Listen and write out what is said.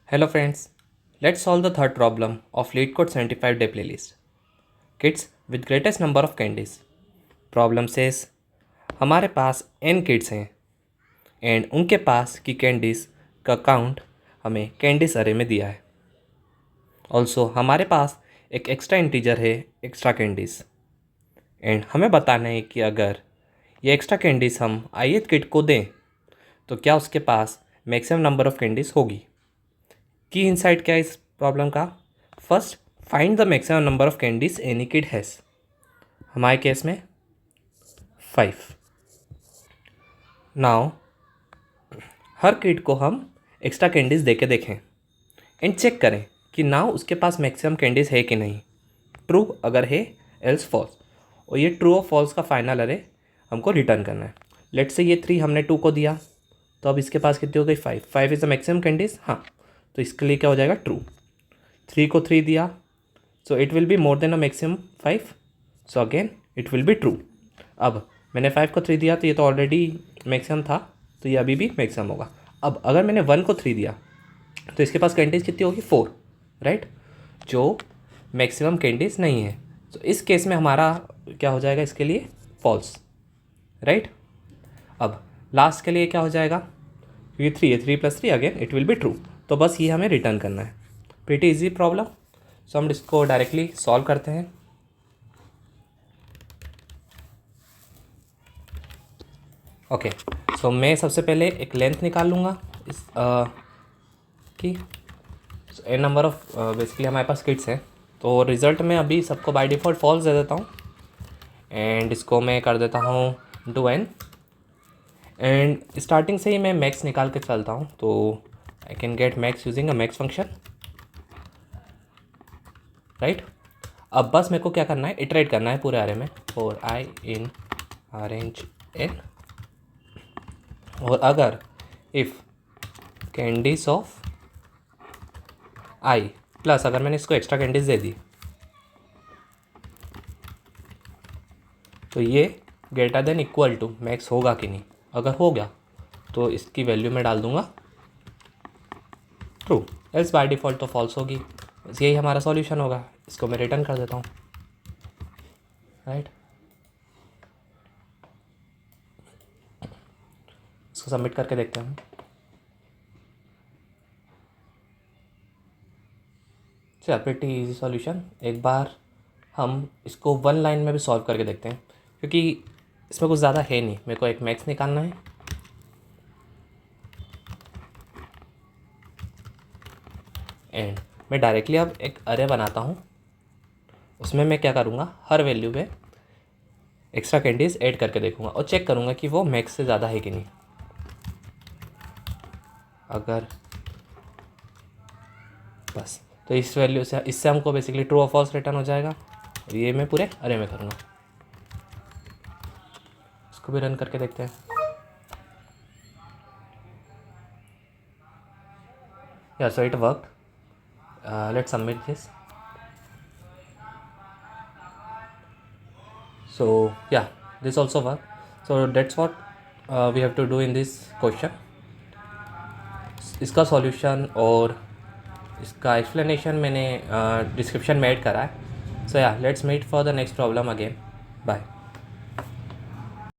Hello friends, let's solve the third problem of LeetCode 75 day playlist. Kids with greatest number of candies. Problem says हमारे पास n kids हैं and उनके पास की candies का count हमें candies अरे में दिया है. ऑल्सो हमारे पास एक एक्स्ट्रा इंटीजर है एक्स्ट्रा कैंडीज़ एंड हमें बताना है कि अगर ये एक्स्ट्रा कैंडीज़ हम ith किड को दें तो क्या उसके पास मैक्सिमम नंबर ऑफ कैंडीज़ होगी. की इनसाइट क्या है इस प्रॉब्लम का. First, find the maximum number of candies any kid has. हमारे केस में 5. नाउ हर किड को हम एक्स्ट्रा कैंडीज दे के देखें एंड चेक करें कि नाउ उसके पास मैक्सिमम कैंडीज है कि नहीं. ट्रू अगर है, एल्स फॉल्स. और ये ट्रू और फॉल्स का फाइनल अरे हमको रिटर्न करना है. लेट्स से ये 3 हमने 2 को दिया तो अब इसके पास कितनी हो गई 5. 5 इज़ द मैक्सिमम कैंडीज. हाँ, तो इसके लिए क्या हो जाएगा ट्रू. 3 को 3 दिया so it will be more than a maximum 5. So again it will be true. अब मैंने 5 को 3 दिया तो ये तो ऑलरेडी मैक्सिमम था तो ये अभी भी मैक्सिमम होगा. अब अगर मैंने 1 को 3 दिया तो इसके पास कैंडीज कितनी होगी 4, राइट, जो मैक्सिमम कैंडीज नहीं है. तो इस केस में हमारा क्या हो जाएगा इसके लिए फॉल्स, राइट. अब लास्ट के लिए क्या हो जाएगा, क्योंकि 3 है, 3 + 3 again it will be true. तो बस ये हमें रिटर्न करना है. Pretty easy problem. सो हम इसको डायरेक्टली सॉल्व करते हैं. ओके, सो मैं सबसे पहले एक लेंथ निकाल लूँगा इस की. ए नंबर ऑफ बेसिकली हमारे पास किड्स हैं तो रिज़ल्ट में अभी सबको बाय डिफ़ॉल्ट फॉल्स दे देता हूँ एंड इसको मैं कर देता हूँ n. एंड स्टार्टिंग से ही मैं मैक्स निकाल के चलता हूँ तो I can get max using a max function, right. अब बस मेरे को क्या करना है, इटरेट करना है पूरे आरे में for i in range n. और अगर if candies of i plus अगर मैंने इसको एक्स्ट्रा कैंडीज दे दी तो ये greater than equal to max होगा कि नहीं. अगर हो गया तो इसकी वैल्यू मैं डाल दूंगा ट्रू, एल्स बाय डिफ़ॉल्ट तो फॉल्स होगी. बस यही हमारा सॉल्यूशन होगा. इसको मैं रिटर्न कर देता हूँ, राइट. इसको सबमिट करके देखते हैं. चलिए प्रीटी इजी सॉल्यूशन. एक बार हम इसको 1 लाइन में भी सॉल्व करके देखते हैं क्योंकि इसमें कुछ ज़्यादा है नहीं. मेरे को एक मैक्स निकालना है एंड मैं डायरेक्टली अब एक अरे बनाता हूँ. उसमें मैं क्या करूँगा, हर वैल्यू पे एक्स्ट्रा कैंडीज ऐड करके देखूँगा और चेक करूँगा कि वो मैक्स से ज़्यादा है कि नहीं. अगर बस तो इस वैल्यू से इससे हमको बेसिकली ट्रू और फॉल्स रिटर्न हो जाएगा. और ये मैं पूरे अरे में करूँगा. इसको भी रन करके देखते हैं. या so it work. Let's submit this. So yeah, this also work. So that's what we have to do in this question. इसका सॉल्यूशन और इसका एक्सप्लेनेशन मैंने डिस्क्रिप्शन में ऐड करा है. सो या let's meet for the next problem again. Bye.